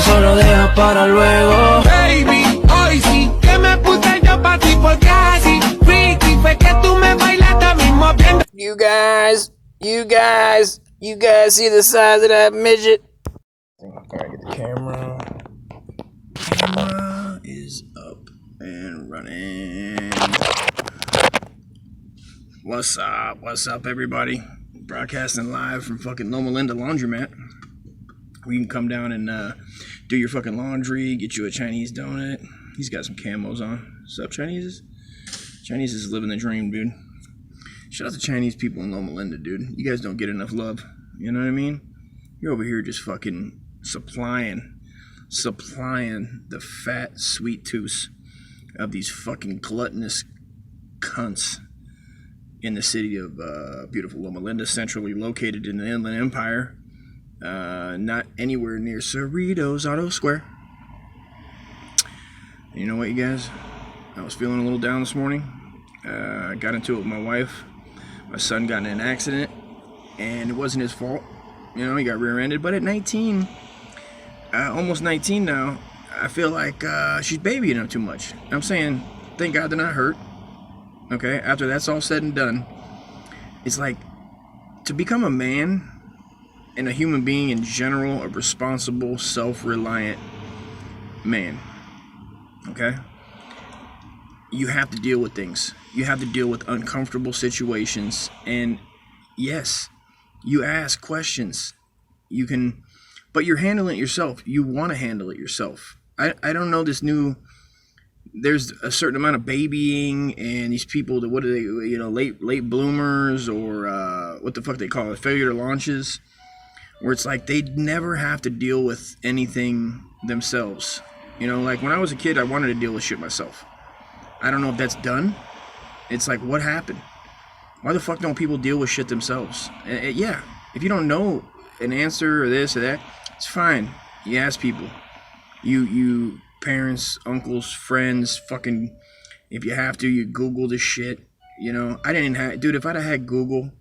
eso lo dejas para luego. Baby, hoy sí que me puse yo pa' ti porque así freaky fue que tú me bailaste mismo viendo. You guys see the size of that midget? I think I gotta get the camera. Camera is up and running. What's up, everybody? Broadcasting live from fucking Loma Linda Laundromat. Where you can come down and do your fucking laundry, get you a Chinese donut. He's got some camos on. What's up, Chinese? Chinese is living the dream, dude. Shout out to Chinese people in Loma Linda, dude. You guys don't get enough love. You know what I mean? You're over here just fucking supplying the fat sweet tooths of these fucking gluttonous cunts in the city of beautiful Loma Linda, centrally located in the Inland Empire, not anywhere near Cerritos Auto Square. And you know what, you guys? I was feeling a little down this morning. I got into it with my wife. My son got in an accident, and it wasn't his fault. You know, he got rear-ended. But at 19, almost 19 now, I feel like she's babying him too much. I'm saying, thank God they're not hurt. Okay, after that's all said and done, it's like, to become a man and a human being in general, a responsible, self-reliant man, okay, you have to deal with things. You have to deal with uncomfortable situations, and yes, you ask questions. You can, but you're handling it yourself. You want to handle it yourself. I don't know this new, there's a certain amount of babying, and these people, what are they, you know, late bloomers, or what the fuck they call it, failure launches, where it's like they never have to deal with anything themselves. You know, like when I was a kid, I wanted to deal with shit myself. I don't know if that's done. It's like, what happened? Why the fuck don't people deal with shit themselves? Yeah, if you don't know an answer or this or that, it's fine. You ask people. You parents, uncles, friends, fucking, if you have to, you Google this shit. You know, I didn't have, dude, if I'd have had Google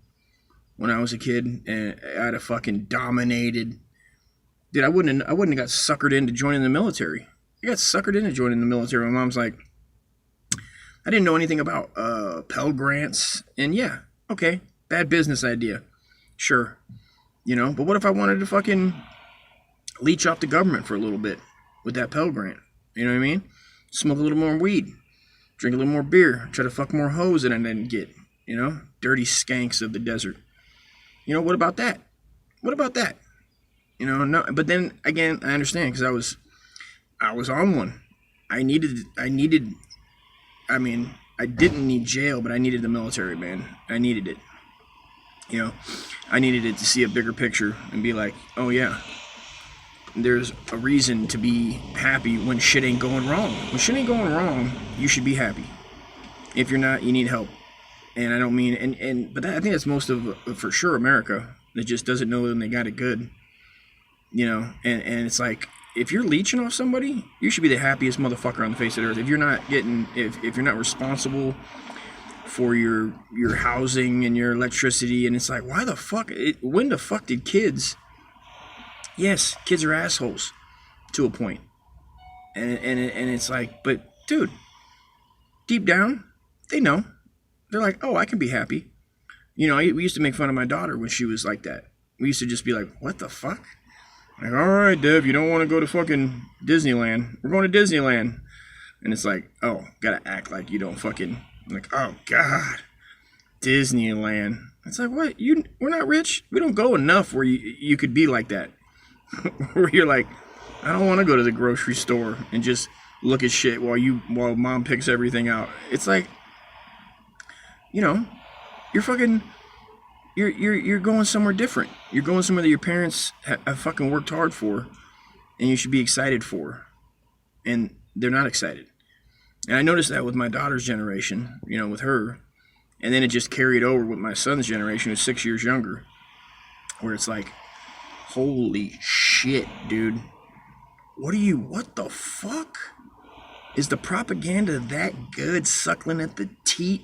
when I was a kid, and I'd have fucking dominated, dude, I wouldn't have got suckered into joining the military. I got suckered into joining the military. My mom's like, I didn't know anything about Pell Grants, and yeah, okay, bad business idea, sure, you know, but what if I wanted to fucking leech off the government for a little bit with that Pell Grant, you know what I mean? Smoke a little more weed, drink a little more beer, try to fuck more hoes than I didn't get, you know, dirty skanks of the desert. You know, what about that? What about that? You know, no, but then again, I understand, because I was on one. I mean, I didn't need jail, but I needed the military, man. I needed it. You know, I needed it to see a bigger picture and be like, oh yeah, there's a reason to be happy when shit ain't going wrong. When shit ain't going wrong, you should be happy. If you're not, you need help. And I don't mean, but I think that's most of, for sure, America, that just doesn't know when they got it good. You know, and it's like, if you're leeching off somebody, you should be the happiest motherfucker on the face of the earth. If you're not getting, if you're not responsible for your housing and your electricity, and it's like, why the fuck, when the fuck did kids, yes, kids are assholes to a point. And it's like, but dude, deep down, they know. They're like, oh, I can be happy. You know, we used to make fun of my daughter when she was like that. We used to just be like, what the fuck? Like, all right, Dev, you don't want to go to fucking Disneyland. We're going to Disneyland. And it's like, oh, gotta act like you don't fucking, like, oh, God, Disneyland. It's like, what? We're not rich. We don't go enough where you could be like that. Where you're like, I don't want to go to the grocery store and just look at shit while mom picks everything out. It's like, you know, you're fucking, you're going somewhere different. You're going somewhere that your parents have fucking worked hard for, and you should be excited for, and they're not excited. And I noticed that with my daughter's generation, you know, with her, and then it just carried over with my son's generation, who's 6 years younger, where it's like, holy shit, dude, what the fuck? Is the propaganda that good, suckling at the teat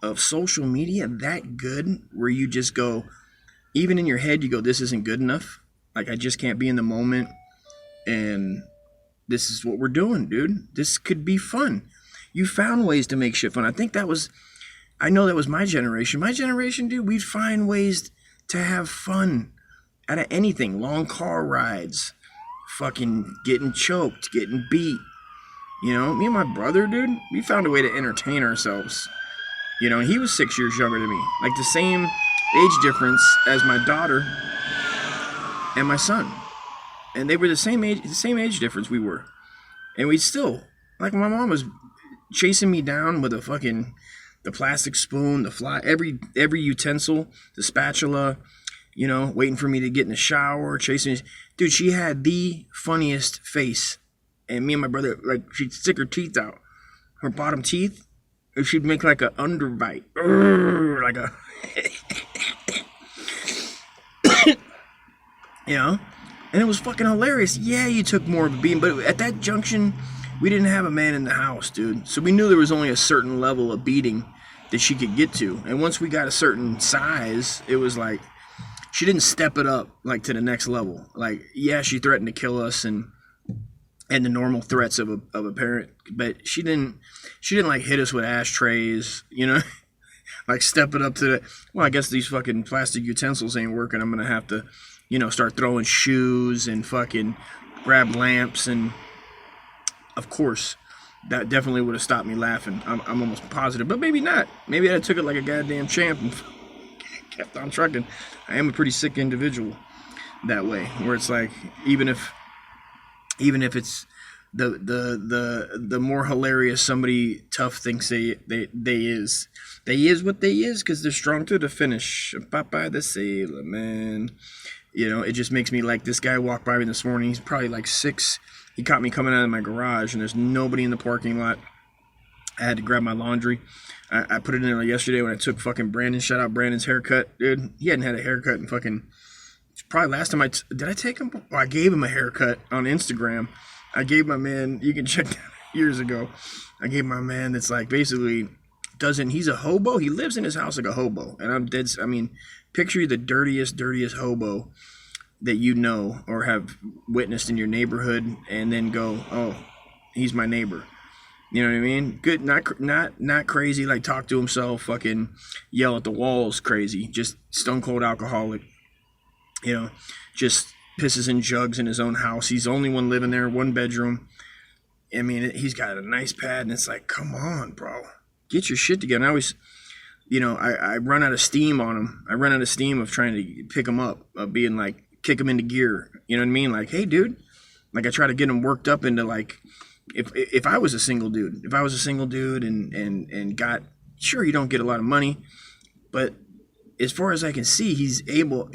of social media that good, where you just go, even in your head, you go, this isn't good enough? Like, I just can't be in the moment. And this is what we're doing, dude. This could be fun. You found ways to make shit fun. I know that was my generation. My generation, dude, we'd find ways to have fun out of anything. Long car rides, fucking getting choked, getting beat. You know, me and my brother, dude, we found a way to entertain ourselves. You know, he was 6 years younger than me. Like the same age difference as my daughter and my son. And they were the same age difference we were. And we still, like my mom was chasing me down with the plastic spoon, every utensil, the spatula, you know, waiting for me to get in the shower, chasing me. Dude, she had the funniest face. And me and my brother, like, she'd stick her teeth out, her bottom teeth, and she'd make like a underbite, like a, you know, and it was fucking hilarious. Yeah, you took more of a beating, but at that junction, we didn't have a man in the house, dude. So we knew there was only a certain level of beating that she could get to. And once we got a certain size, it was like, she didn't step it up, like, to the next level. Like, yeah, she threatened to kill us and the normal threats of a parent, but she didn't like hit us with ashtrays, you know, like step it up to the, well, I guess these fucking plastic utensils ain't working. I'm going to have to, you know, start throwing shoes and fucking grab lamps. And of course, that definitely would have stopped me laughing. I'm almost positive, but maybe not. Maybe I took it like a goddamn champ and kept on trucking. I am a pretty sick individual that way, where it's like, even if it's the more hilarious somebody tough thinks they is what they is, because they're strong to the finish. Popeye the Sailor Man. You know, it just makes me like, this guy walked by me this morning. He's probably like 6. He caught me coming out of my garage, and there's nobody in the parking lot. I had to grab my laundry. I put it in there yesterday when I took fucking Brandon. Shout out Brandon's haircut, dude. He hadn't had a haircut in fucking, probably last time did I take him? Oh, I gave him a haircut on Instagram. I gave my man, you can check that years ago. I gave my man that's like basically he's a hobo. He lives in his house like a hobo. And I'm dead, I mean, picture the dirtiest hobo that you know or have witnessed in your neighborhood, and then go, oh, he's my neighbor. You know what I mean? Good, not crazy, like talk to himself, fucking yell at the walls crazy. Just stone cold alcoholic. You know, just pisses in jugs in his own house. He's the only one living there, 1 bedroom. I mean, he's got a nice pad, and it's like, come on, bro. Get your shit together. And I always, you know, I run out of steam on him. I run out of steam of trying to pick him up, of being like, kick him into gear. You know what I mean? Like, hey, dude. Like, I try to get him worked up into, like, if I was a single dude. If I was a single dude and got, sure, you don't get a lot of money, but as far as I can see, he's able,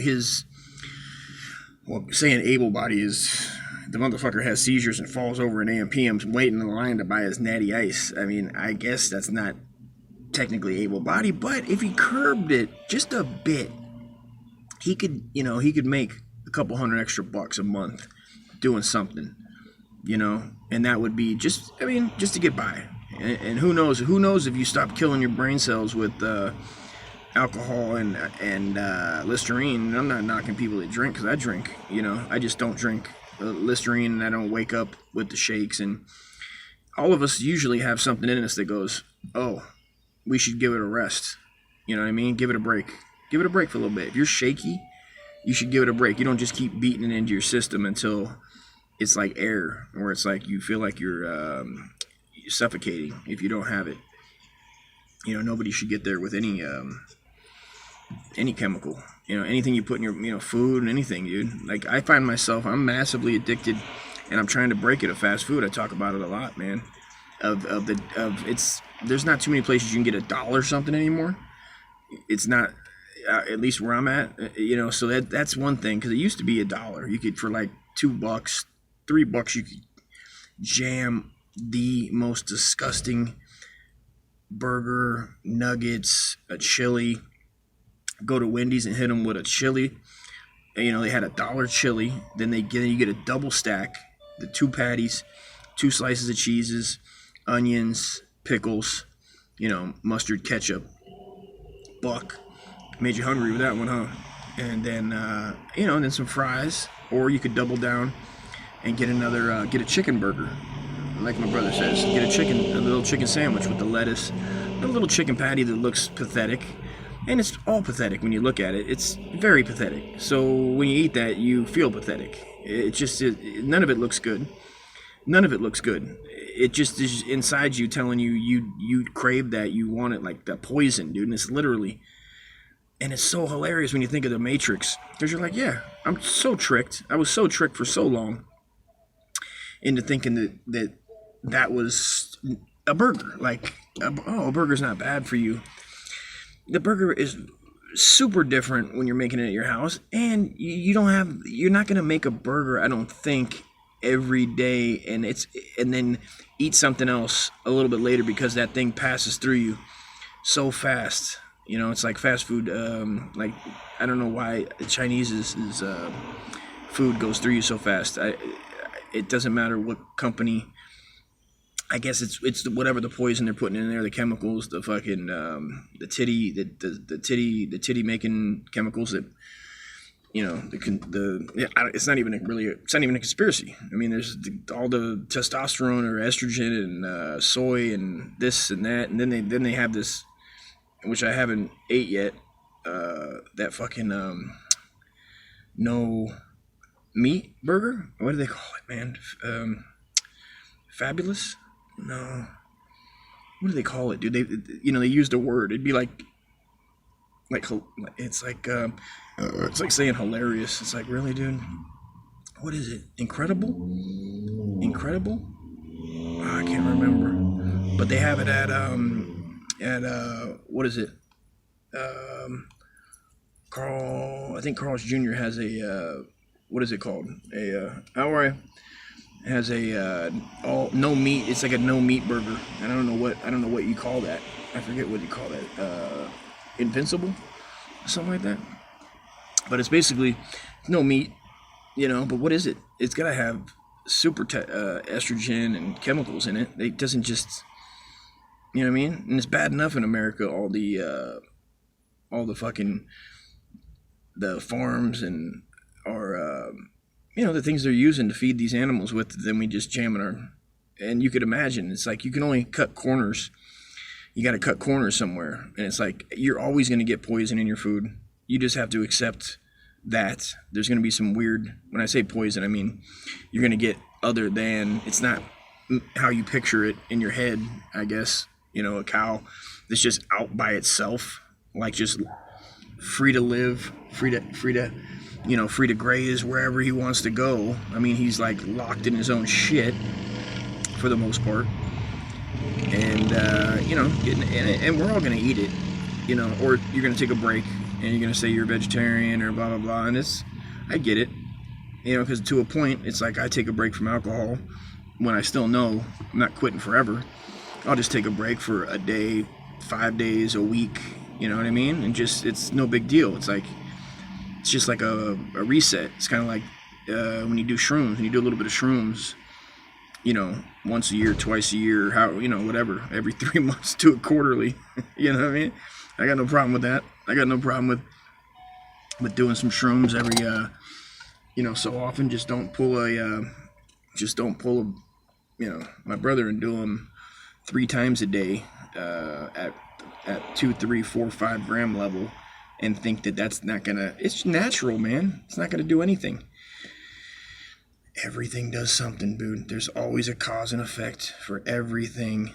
well, saying able body is, the motherfucker has seizures and falls over in AMPMs waiting in the line to buy his natty ice. I mean, I guess that's not technically able body, but if he curbed it just a bit, he could make a couple $100 extra a month doing something, you know, and that would be just to get by. And who knows if you stop killing your brain cells with alcohol and Listerine. And I'm not knocking people that drink, because I drink, you know. I just don't drink Listerine, and I don't wake up with the shakes. And all of us usually have something in us that goes, oh, we should give it a rest. You know what I mean? Give it a break. Give it a break for a little bit. If you're shaky, you should give it a break. You don't just keep beating it into your system until it's like air, or it's like you feel like you're suffocating if you don't have it. You know, nobody should get there with any chemical, you know, anything you put in your, you know, food and anything, dude. Like, I find myself, I'm massively addicted, and I'm trying to break it of fast food. I talk about it a lot, man. There's not too many places you can get $1 something anymore. It's not, at least where I'm at, you know. So that's one thing, because it used to be $1. You could, for like $2, $3, you could jam the most disgusting burger, nuggets, a chili. Go to Wendy's and hit them with a chili. And, you know, they had $1 chili. Then you get a double stack, the 2 patties, 2 slices of cheeses, onions, pickles, you know, mustard, ketchup, buck. Made you hungry with that one, huh? And then, you know, and then some fries. Or you could double down and get get a chicken burger. Like my brother says, get a little chicken sandwich with the lettuce, a little chicken patty that looks pathetic. And it's all pathetic when you look at it. It's very pathetic. So when you eat that, you feel pathetic. None of it looks good. None of it looks good. It just is inside you telling you crave that, you want it like the poison, dude. And it's literally, and it's so hilarious when you think of the Matrix, because you're like, yeah, I'm so tricked. I was so tricked for so long into thinking that was a burger. Like, a burger's not bad for you. The burger is super different when you're making it at your house, and you're not gonna make a burger, I don't think, every day and then eat something else a little bit later, because that thing passes through you so fast. You know, it's like fast food. Like, I don't know why Chinese food goes through you so fast. It doesn't matter what company. I guess it's whatever the poison they're putting in there, the chemicals, the fucking the titty making chemicals that, you know, it's not even a conspiracy. I mean, there's all the testosterone or estrogen and soy and this and that, and then they have this, which I haven't ate yet, that fucking no meat burger. What do they call it, man? Fabulous. No, what do they call it, dude? They used a word. It'd be like it's like saying hilarious. It's like, really, dude? What is it? Incredible? Oh, I can't remember. But they have it at what is it? I think Carl's Jr. has a what is it called? How are you? Has a all no meat. It's like a no meat burger. And I don't know what you call that. I forget what you call that. Invincible, something like that. But it's basically no meat, you know. But what is it? It's gotta have super estrogen and chemicals in it. It doesn't just, you know what I mean. And it's bad enough in America, all the fucking the farms and our the things they're using to feed these animals with, then we just jam in our, and you could imagine, it's like you can only cut corners. You got to cut corners somewhere. And it's like, you're always going to get poison in your food. You just have to accept that there's going to be some weird, when I say poison, I mean, you're going to get other than, it's not how you picture it in your head, I guess, a cow that's just out by itself, like just free to live, free to graze wherever he wants to go. I mean, he's like locked in his own shit for the most part. And, and we're all going to eat it, or you're going to take a break and you're going to say you're a vegetarian or blah, blah, blah. And I get it, because to a point, it's like I take a break from alcohol when I still know I'm not quitting forever. I'll just take a break for a day, 5 days, a week, you know what I mean? And it's no big deal. It's just like a reset. It's kind of like when you do shrooms, when you do a little bit of shrooms, once a year, twice a year, whatever, every 3 months, do it quarterly. You know what I mean? I got no problem with that. I got no problem with doing some shrooms every, so often. Just don't pull my brother and do them 3 times a day at 2, 3, 4, 5 gram level. And think that's not gonna, it's natural, man. It's not gonna do anything. Everything does something, dude. There's always a cause and effect for everything.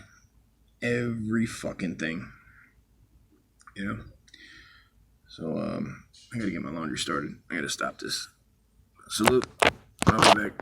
Every fucking thing. So, I gotta get my laundry started. I gotta stop this. Salute. I'll be back.